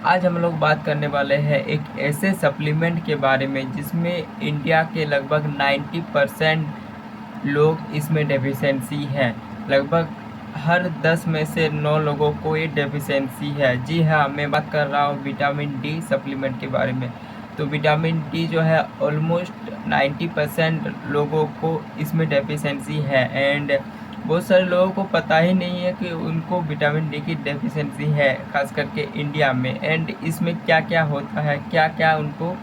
आज हम लोग बात करने वाले हैं एक ऐसे सप्लीमेंट के बारे में जिसमें इंडिया के लगभग 90% लोग इसमें डेफिशिएंसी है। लगभग हर 10 में से 9 लोगों को ये डेफिशिएंसी है। जी हाँ, मैं बात कर रहा हूँ विटामिन डी सप्लीमेंट के बारे में। तो विटामिन डी जो है ऑलमोस्ट 90% लोगों को इसमें डेफिशिएंसी है एंड बहुत सारे लोगों को पता ही नहीं है कि उनको विटामिन डी की डेफिशिएंसी है, खास करके इंडिया में। एंड इसमें क्या क्या होता है, क्या क्या उनको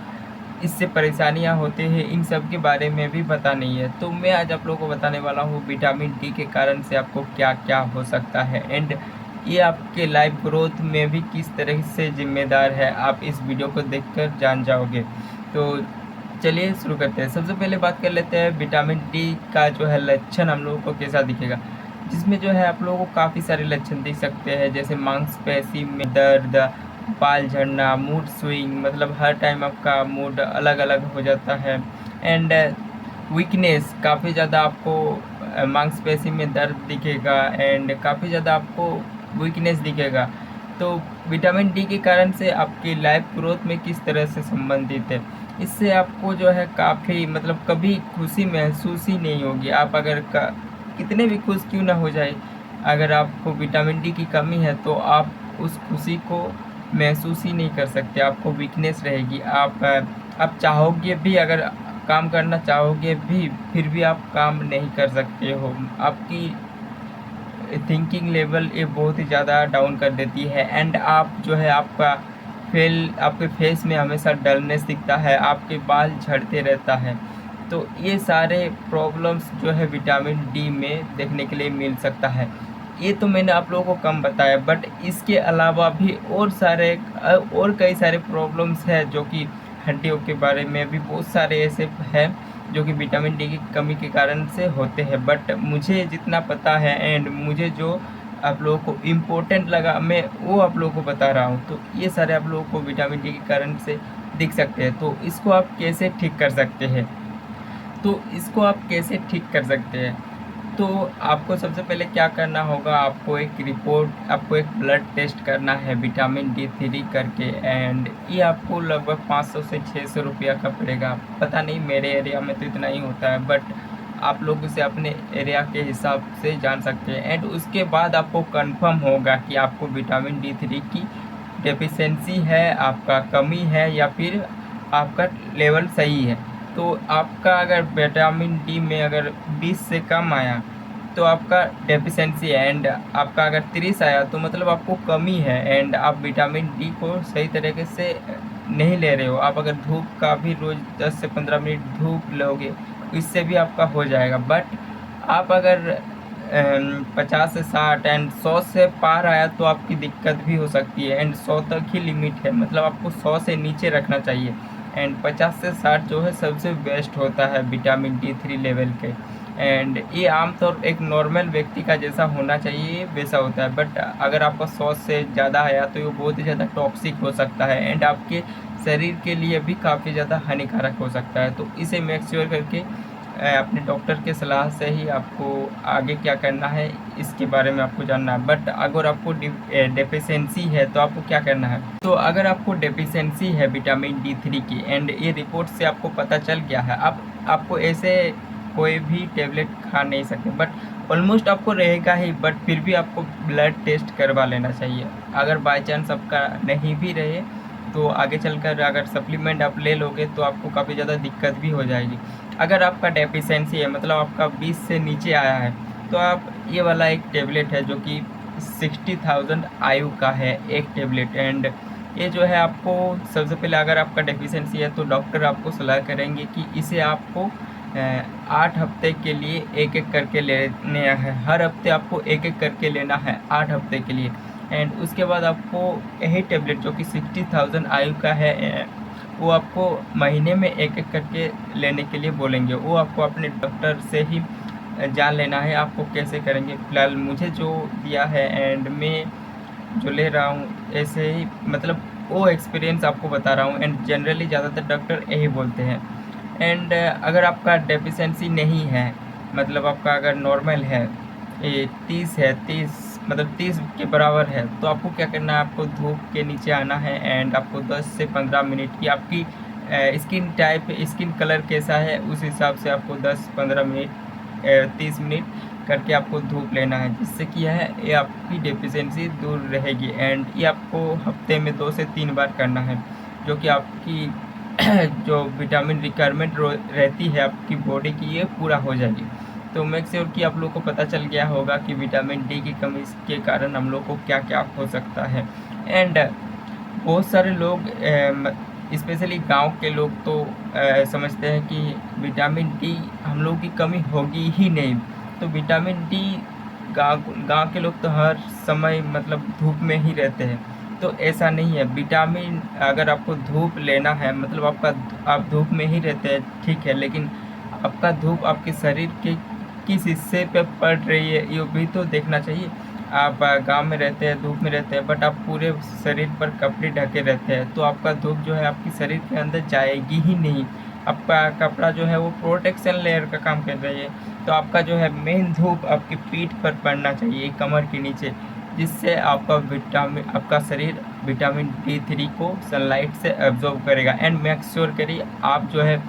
इससे परेशानियां होती हैं, इन सब के बारे में भी पता नहीं है। तो मैं आज आप लोगों को बताने वाला हूँ विटामिन डी के कारण से आपको क्या क्या हो सकता है एंड ये आपके लाइफ ग्रोथ में भी किस तरह से जिम्मेदार है, आप इस वीडियो को देखकर जान जाओगे। तो चलिए शुरू करते हैं। सबसे पहले बात कर लेते हैं विटामिन डी का जो है लक्षण हम लोगों को कैसा दिखेगा। जिसमें जो है आप लोगों को काफ़ी सारे लक्षण दिख सकते हैं, जैसे मांसपेशी में दर्द, बाल झड़ना, मूड स्विंग, मतलब हर टाइम आपका मूड अलग अलग हो जाता है एंड वीकनेस, काफ़ी ज़्यादा आपको मांसपेशी में दर्द दिखेगा एंड काफ़ी ज़्यादा आपको वीकनेस दिखेगा। तो विटामिन डी के कारण से आपकी लाइफ ग्रोथ में किस तरह से संबंधित है, इससे आपको जो है काफ़ी मतलब कभी खुशी महसूस ही नहीं होगी। आप अगर कितने भी खुश क्यों ना हो जाए, अगर आपको विटामिन डी की कमी है तो आप उस खुशी को महसूस ही नहीं कर सकते, आपको वीकनेस रहेगी। आप चाहोगे भी, अगर काम करना चाहोगे भी, फिर भी आप काम नहीं कर सकते हो। आपकी थिंकिंग लेवल ये बहुत ही ज़्यादा डाउन कर देती है एंड आप जो है आपके फेस में हमेशा डलनेस दिखता है, आपके बाल झड़ते रहता है। तो ये सारे प्रॉब्लम्स जो है विटामिन डी में देखने के लिए मिल सकता है। ये तो मैंने आप लोगों को कम बताया, बट इसके अलावा भी और कई सारे प्रॉब्लम्स हैं जो कि हड्डियों के बारे में भी बहुत सारे ऐसे हैं जो कि विटामिन डी की कमी के कारण से होते हैं। बट मुझे जितना पता है एंड मुझे जो आप लोगों को इम्पोर्टेंट लगा, मैं वो आप लोगों को बता रहा हूँ। तो ये सारे आप लोगों को विटामिन डी के कारण से दिख सकते हैं। तो इसको आप कैसे ठीक कर सकते हैं, तो आपको सबसे पहले क्या करना होगा, आपको एक ब्लड टेस्ट करना है विटामिन डी 3 करके एंड ये आपको लगभग 500 से 600 रुपया का पड़ेगा। पता नहीं, मेरे एरिया में तो इतना ही होता है, बट आप लोग उसे अपने एरिया के हिसाब से जान सकते हैं। एंड उसके बाद आपको कंफर्म होगा कि आपको विटामिन डी 3 की डेफिशिएंसी है, आपका कमी है या फिर आपका लेवल सही है। तो आपका अगर विटामिन डी में अगर 20 से कम आया तो आपका डेफिशिएंसी है एंड आपका अगर 30 आया तो मतलब आपको कमी है एंड आप विटामिन डी को सही तरीके से नहीं ले रहे हो। आप अगर धूप का भी रोज़ 10 से 15 मिनट धूप लोगे इससे भी आपका हो जाएगा। बट आप अगर 50 से 60 एंड 100 से पार आया तो आपकी दिक्कत भी हो सकती है एंड 100 तक ही लिमिट है, मतलब आपको 100 से नीचे रखना चाहिए एंड 50 से 60 जो है सबसे बेस्ट होता है विटामिन डी 3 लेवल के। एंड ये आमतौर एक नॉर्मल व्यक्ति का जैसा होना चाहिए वैसा होता है, बट अगर आपका 100 से ज़्यादा आया तो ये बहुत ही ज़्यादा टॉक्सिक हो सकता है एंड आपके शरीर के लिए भी काफ़ी ज़्यादा हानिकारक हो सकता है। तो इसे मेक श्योर करके अपने डॉक्टर के सलाह से ही आपको आगे क्या करना है इसके बारे में आपको जानना है। बट अगर आपको डेफिशिएंसी है तो आपको क्या करना है, तो अगर आपको डेफिशिएंसी है विटामिन डी 3 की एंड ये रिपोर्ट से आपको पता चल गया है, आपको ऐसे कोई भी टेबलेट खा नहीं सकते, बट ऑलमोस्ट आपको रहेगा ही, बट फिर भी आपको ब्लड टेस्ट करवा लेना चाहिए। अगर बाई चांस आपका नहीं भी रहे तो आगे चलकर अगर सप्लीमेंट आप ले लोगे तो आपको काफ़ी ज़्यादा दिक्कत भी हो जाएगी। अगर आपका डेफिशिएंसी है, मतलब आपका 20 से नीचे आया है, तो आप ये वाला एक टेबलेट है जो कि 60,000 आयु का है एक टेबलेट एंड ये जो है आपको सबसे पहले अगर आपका डेफिशिएंसी है तो डॉक्टर आपको सलाह करेंगे कि इसे आपको 8 हफ्ते के लिए एक एक करके लेने है। हर हफ्ते आपको एक एक करके लेना है 8 हफ्ते के लिए एंड उसके बाद आपको यही टेबलेट जो कि 60,000 आयु का है वो आपको महीने में एक एक करके लेने के लिए बोलेंगे। वो आपको अपने डॉक्टर से ही जान लेना है आपको कैसे करेंगे। फ़िलहाल मुझे जो दिया है एंड मैं जो ले रहा हूँ ऐसे ही, मतलब वो एक्सपीरियंस आपको बता रहा हूँ एंड जनरली ज़्यादातर डॉक्टर यही बोलते हैं। एंड अगर आपका डेफिशिएंसी नहीं है, मतलब आपका अगर नॉर्मल है, ये 30 है, 30 मतलब 30 के बराबर है, तो आपको क्या करना है, आपको धूप के नीचे आना है एंड आपको 10 से 15 मिनट की आपकी स्किन टाइप, स्किन कलर कैसा है उस हिसाब से आपको 10-15 मिनट 30 मिनट करके आपको धूप लेना है, जिससे कि ये आपकी डेफिशिएंसी दूर रहेगी। एंड ये आपको हफ्ते में 2 से 3 बार करना है, जो कि आपकी जो विटामिन रिक्वायरमेंट रहती है आपकी बॉडी की, ये पूरा हो जाएगी। तो मेक श्योर कि आप लोग को पता चल गया होगा कि विटामिन डी की कमी के कारण हम लोग को क्या क्या हो सकता है। एंड बहुत सारे लोग स्पेशली गांव के लोग तो समझते हैं कि विटामिन डी हम लोग की कमी होगी ही नहीं। तो विटामिन डी गांव गांव के लोग तो हर समय मतलब धूप में ही रहते हैं, तो ऐसा नहीं है। विटामिन अगर आपको धूप लेना है, मतलब आप धूप में ही रहते हैं ठीक है, लेकिन आपका धूप आपके शरीर के किस हिस्से पे पड़ रही है ये भी तो देखना चाहिए। आप गांव में रहते हैं, धूप में रहते हैं, बट आप पूरे शरीर पर कपड़े ढके रहते हैं, तो आपका धूप जो है आपकी शरीर के अंदर जाएगी ही नहीं। आपका कपड़ा जो है वो प्रोटेक्शन लेयर का काम कर रही है, तो आपका जो है मेन धूप आपकी पीठ पर पड़ना चाहिए, कमर के नीचे, जिससे आपका शरीर विटामिन D3 को सनलाइट से एब्जॉर्ब करेगा। एंड मेक श्योर करिए आप जो है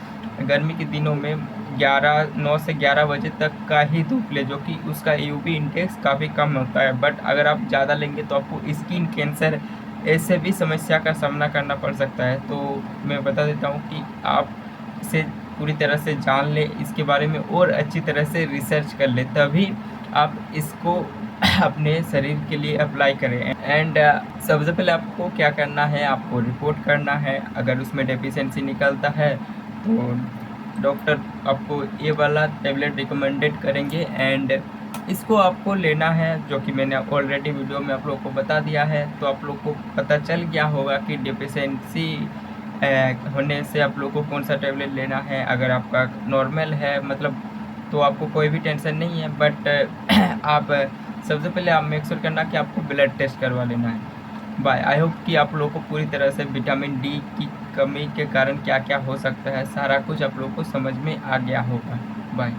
गर्मी के दिनों में 9 से 11 बजे तक का ही धूप ले, जो कि उसका यूवी इंडेक्स काफ़ी कम होता है। बट अगर आप ज़्यादा लेंगे तो आपको स्किन कैंसर ऐसे भी समस्या का सामना करना पड़ सकता है। तो मैं बता देता हूँ कि आप इसे पूरी तरह से जान ले, इसके बारे में और अच्छी तरह से रिसर्च कर ले, तभी आप इसको अपने शरीर के लिए अप्लाई करें। एंड सबसे पहले आपको क्या करना है, आपको रिपोर्ट करना है। अगर उसमें डेफिशिएंसी निकलता है तो डॉक्टर आपको ये वाला टेबलेट रिकमेंडेड करेंगे एंड इसको आपको लेना है, जो कि मैंने ऑलरेडी वीडियो में आप लोग को बता दिया है। तो आप लोग को पता चल गया होगा कि डेफिशिएंसी होने से आप लोग को कौन सा टेबलेट लेना है। अगर आपका नॉर्मल है मतलब, तो आपको कोई भी टेंशन नहीं है। बट आप सबसे पहले आप मेक श्योर करना कि आपको ब्लड टेस्ट करवा लेना है। बाय। आई होप कि आप लोग को पूरी तरह से विटामिन डी की कमी के कारण क्या क्या हो सकता है, सारा कुछ आप लोग को समझ में आ गया होगा। बाय।